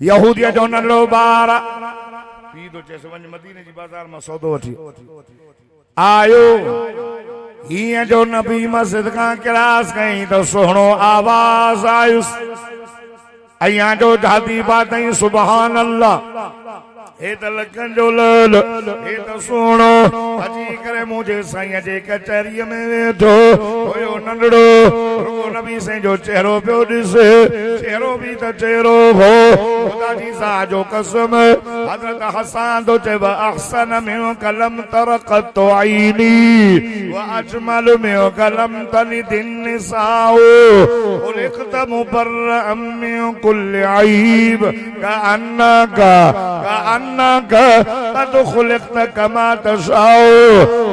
यहूदिया जो नंढो ॿार पी तो चेस वञ मदीने जी बाज़ार मां सौदो वठी आयो हिय जो नबी मस्जिद का क्लास कई तो सुहिणो आवाज़ आयुसि अयां जो दादी बातई सुभान अल्लाह हे त लखन जो लाल हे त सुहिणो अची करे मुंहिंजे साईं जे कचहरीअ में वेठो हुयो नंढड़ो रुगो नबी साईं जो चेहरो पियो ॾिसे चेहरो बि त चेहरो हो खुदा जी सा जो कसम हज़रत हसन तो चए अहसन में कलम तरक़त आईनी व अजमल में कलम तलिद निसाओ खुलिक़त मुबर्रअम मिन कुल्लि ऐब कअन्नका कद खुलिक़त कमा तशाओ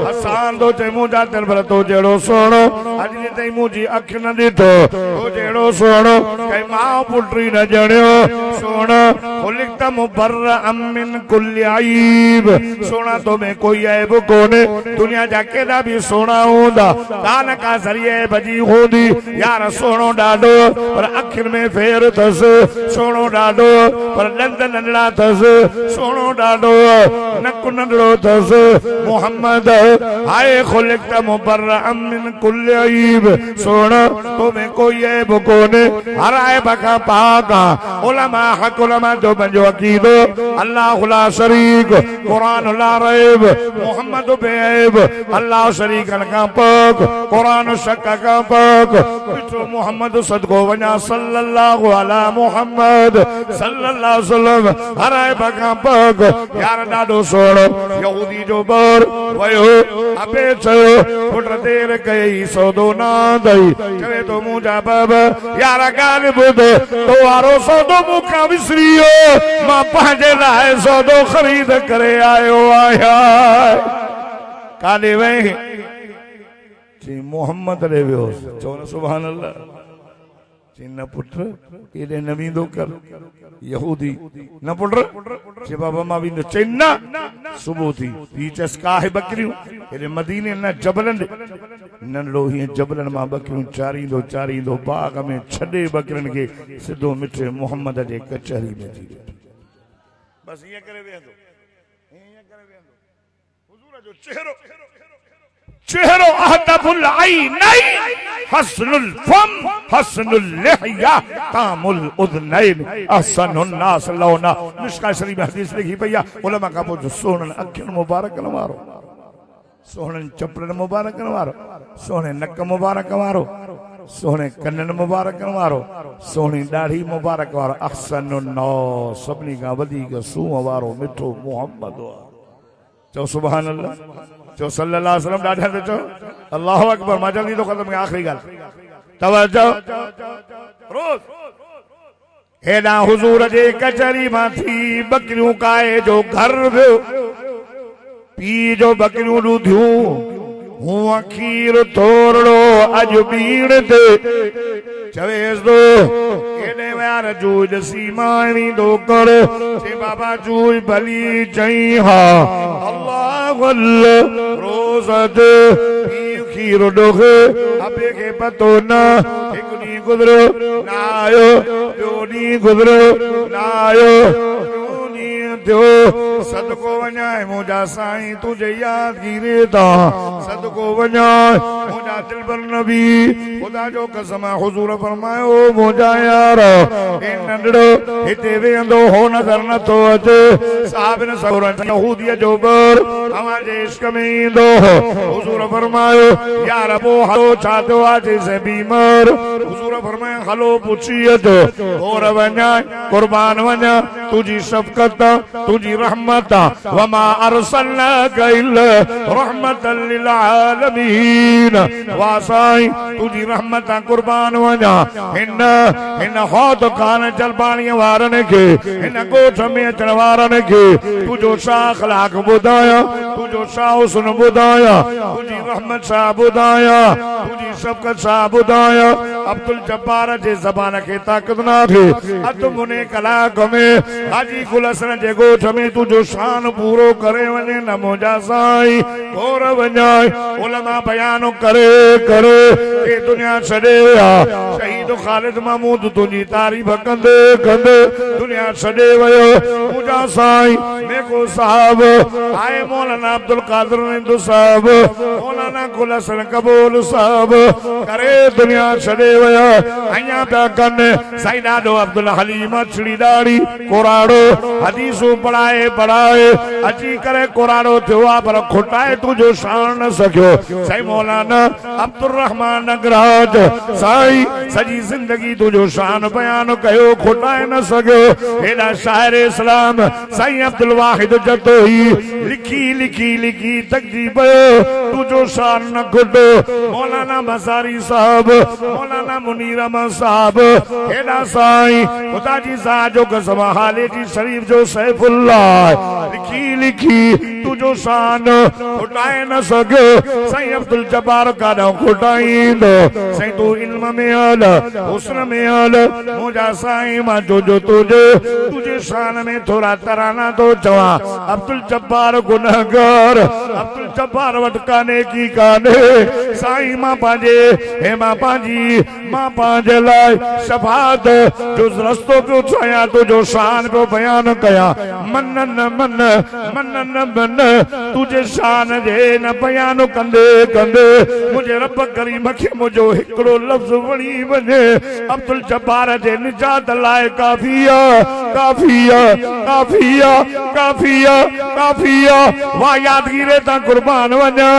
हसन तो चए मुंहिंजा दिल भर तो जहिड़ो सुहिणो अॼु ताईं मुंहिंजी अखि न ॾिठो तो जहिड़ो सुहिणो कई माउ पुटी न ॼणियो सुहिणो खुलिक़त मुबर्रअम मिन कुल्लि ऐब सोना तो में कोई ऐब कोने दुनिया जा केॾा बि सोना हूंदा कान का ज़रिए भॼी हूंदी यार सोनो ॾाढो पर अखियुनि में फेर अथसि सोनो ॾाढो पर ॾंद नंढड़ा अथसि सोनो ॾाढो नकु नंढड़ो अथसि मोहम्मद हाय खुलिक़त मुबर्रअम मिन कुल्लि ऐब सोना तो में कोई ऐब कोने हर ऐब खां पाक उलमा हक़ उलमा जो पंहिंजो अक़ीदो अल्लाह ला शरीक कुरान ला रैब मोहम्मद बेऐब अल्लाह शरीकन का पाक कुरान शक का पाक पिछो मोहम्मद सदको वञा सल्लल्लाहु अला मोहम्मद सल्लल्लाहु अलैहि वसल्लम हर ऐब का पाक यार ॾाढो सुहिणो यहूदी जो ॿार वयो अबे चयो पुट देर कई सौदो ना दई चवे तो मुंहिंजा बाबा यार ॻाल्हि ॿुध तो वारो सौदो मूंखां विसरियो मां पंहिंजे लाइ सौदो ख़रीद करे आयो आया काॾे वई चई मोहम्मद ॾे वियो चओ न सुभान अल्लाह चई न पुट एॾे न वेंदो कर यहूदी न पुट चई बाबा मां वेंदो चई न सुबुह थी ही चयसि काहे बकरियूं हेॾे मदीने न जबलनि नंढड़ो हीअं जबलनि मां बकरियूं चारींदो चारींदो बाग में छॾे बकरियुनि खे सिधो मिठे मोहम्मद जे कचहरी में थी बस हीअं करे वेहंदो हुजूर जो चेहरो चेहरो अहदबुल ऐनैन हसनुल फम हसनुल लिहया तामुल उज़नैन अहसनुन नास लौना मिशका शरीफ में हदीस लिखी पई आहे उलमा का पोइ सोहणनि अखियुनि मुबारकनि वारो सोहणनि चपलनि मुबारकनि वारो सोहणे नक मुबारक वारो सोहणे कननि मुबारकनि वारो सोहणी ॾाढ़ी मुबारक वारो अहसनुन नास सभिनी खां वधीक सूंहं वारो मिठो मोहम्मद चओ सुभान अल्लाह चओ सल्लल्लाहु अलैहि वसल्लम ॾाढा त चओ अल्लाहु अकबर मां जल्दी थो ख़त्म कयां आख़िरी ॻाल्हि तवजो रोज़ हेॾा हुजूर जे कचहरी मां थी बकरियूं काए जो घर वियो पी जो बकरियूं ॾुधियूं हूअं खीर थोरो अॼु बीण ते चवेसि थो हेॾे यार जूई ॾिसी माणी थो कर चई बाबा जूई भली चई हा अल्लाह रोज़ ते खीर ॾोखे अबे खे पतो न हिकु ॾींहुं गुज़रियो न आयो ॿियो ॾींहुं गुज़रियो न आयो थियो सदको वञाए मुंहिंजा साईं तुंहिंजे यादगिरी तां सदको वञाए मुंहिंजा दिलबर नबी ख़ुदा जो कसम हुजूर फरमायो मुंहिंजा यार हे नंढड़ो हिते वेहंदो हो नज़र नथो अचे साहिबन सौरन यहूदीअ जो ॿार तव्हांजे इश्क में ईंदो हुजूर फरमायो यार पोइ हलो छा थियो आहे चइसे बीमार हुजूर फरमायो हलो पुछी अचो और वञाए कुर्बान वञा तुंहिंजी शफ़क़त तुझी रहमत वमा अरसलनाका इल्ला रहमतल लिल आलमीन वासाई तुझी रहमत कुर्बान वञा हिन हौद खान जलबाणीअ वारनि खे हिन ॻोठ में अचण वारनि खे तुंहिंजो छा अख़लाक़ ॿुधायां तुंहिंजो छा हुस्न ॿुधायां तुंहिंजी रहमत छा ॿुधायां तुंहिंजी शफ़क़त छा ॿुधायां अब्दुल जब्बार जे ज़बान खे ताक़त न थे अधु मुने कलाक में हाजी गुल हसन जे ॻोठ में तुझो शान पूरो करे वञे न मुंहिंजा साईं गोर वञाए उलमा बयान करे करे दुनिया छॾे विया शहीद तो ख़ालिद महमूद तुझी तारीफ़ कंदे कंदे दुनिया छॾे वियो। मुंहिंजा साईं मेको साहब आए मौलाना अब्दुल कादिर हिंदू साहब मौलाना गुल हसन कबूल साहब करे दुनिया छॾे विया। अञा पिया कनि साईं ॾाढो अब्दुल हलीम छड़ी दाढ़ी कोराड़ो हदीसूं पढ़ाए पढ़ाए अची करे कोराड़ो थियो आहे पर खुटाए तुंहिंजो शान न सघियो। साईं मौलाना अब्दुल रहमान नगराज साईं सॼी ज़िंदगी तुंहिंजो शान बयान कयो खुटाए न सघियो। हेॾा शाइर इस्लाम साईं अब्दुल वाहिद जतोई लिखी लिखी लिखी तकजी पियो तुंहिंजो शान न खुटो। मौलाना मसारी साहब मौलाना मुनीर अहमद साहब हेॾा साईं ख़ुदा जी ज़ात जो कसम हाले जी शरीफ जो सैफुल्लाह लिखी लिखी तुझो शान खुटाए न सघियो। साईं अब्दुल जब्बार काॾों खुटाईंदो साईं तू इल्म में हल हुस्न में हल मुंहिंजा साईं मां जो तुझे शान में थोड़ा तराना तो चवां। अब्दुल जब्बार गुनहगार अब्दुल जब्बार वटि काने की काने साईं मां पंहिंजे लाइ शफाअत जो रस्तो पियो ठाहियां तुझो शान पियो बयान कयां। मन न मन मन न मन तुझे शान जे न बयान कंदे कंदे मुझे रब करीम खे मुंहिंजो हिकिड़ो लफ़्ज़ वणी वञे अब्दुल जब्बार जे निजात लाइ काफिया काफिया काफिया काफिया काफिया वाह यादगीरे तां कुर्बान वञा।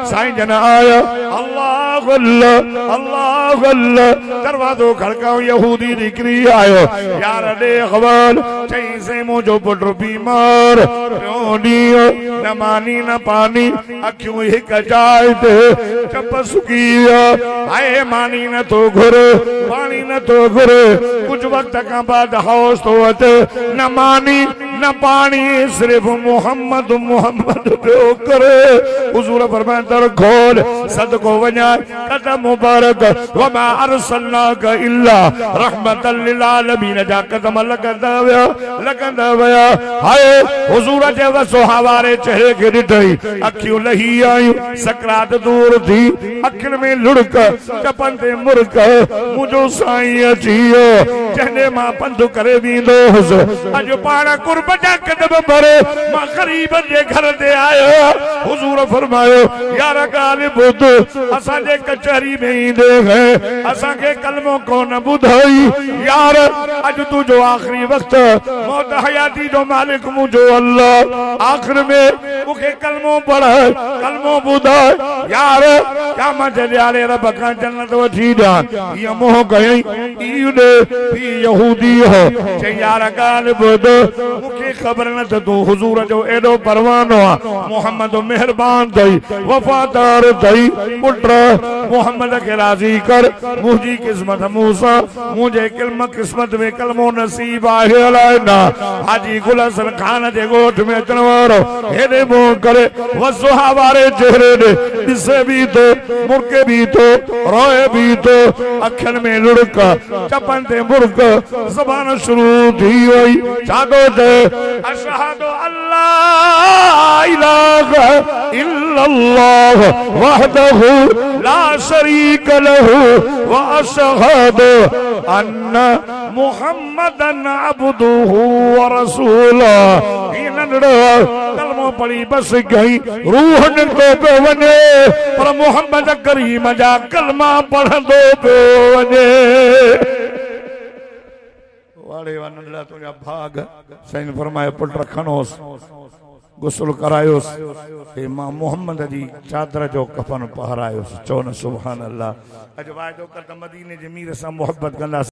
साईं जन आया अल्लाह अल्लाह अल्लाह अल्लाह दरवाज़ो खड़काओ यहूदी निकिरी आयो यार ॾे ख़बर चई से मुंहिंजो पुटु बीमार न मानी न पानी अखियूं हिक जाइ ते चप सुकी आए मानी न तो घुरे पानी न तो घुरे कुछ वक्त खां बाद होश तो अचे न मानी न पानी सिर्फ मोहम्मद मोहम्मद पियो करे। हुजूर फरमाए दर खोल सदको वञा कदम मुबारक वमा अरसलनाका इल्ला रहमतल लिल आलमीन जा कदम लगंदा विया हाय हुजूर जे वसो हवारे चेहरे खे ॾिठई अखियूं लही आयूं सकरात दूर थी अखियुनि में लुड़क चपनि ते मुर्क मुंहिंजो साईं अची वियो जंहिंजे मां पंधु करे वेंदो हुउसि अॼु पाण कुर्ब जा कदम भरे मां ग़रीबनि जे घर ते आयो। हुजूर फरमायो यार ॻाल्हि ॿुध असांजे कचहरी में ईंदे गए असांखे कलमो कोन ॿुधाई यार अॼु तुंहिंजो आख़िरी वक़्तु मौत हयाती जो मालिक मुंहिंजो अल्लाह आख़िर में मूंखे कलमो पढ़ कलमो ॿुधाए यार क़यामत जे ॾियारे रब खां जन्नत वठी ॾियां। हीअ मोह कयई यहूदी हो चई यार ॻाल्हि ॿुध मूंखे ख़बर न त तूं हुजूर जो एॾो परवानो आहे मोहम्मद मेहरबान अथई वफ़ादार अथई पुट मोहम्मद खे राज़ी कर मुंहिंजी क़िस्मत मूंसां मुंहिंजे क़िस्मत में कलमो नसीब आहे अलाए न। हाजी गुल हसन खान जे ॻोठ में अचण वारो हेॾे मुंहुं करे वज़ुहा वारे चेहरे ॾे ॾिसे बि थो मुर्के बि थो रोए बि थो अखियुनि में लुड़क चपनि ते मुर्क ज़बान शुरू थी वई छा थो चए अशहदु अल्ला इलाहा इल्लल्लाह वहदहु ला शरीक लहु व अशहदु अन्न मुहम्मदन अब्दुहु व रसूलुहु। ही नंढड़ो कलमो पढ़ी बस गई रूह निकितो पियो वञे पर मोहम्मद करीम जा कलमा पढ़ंदो पियो वञे। वाड़े वा नंढड़ा तुंहिंजा भाग साईं फरमाए पुट खणोसि गुस्ल करायोसि मां मोहम्मद जी चादर जो कफन पहरायोसि। चओ न सुभान अल्लाह। अॼु वाइदो कर त मदीने जे मीर सां मोहब्बत कंदासीं।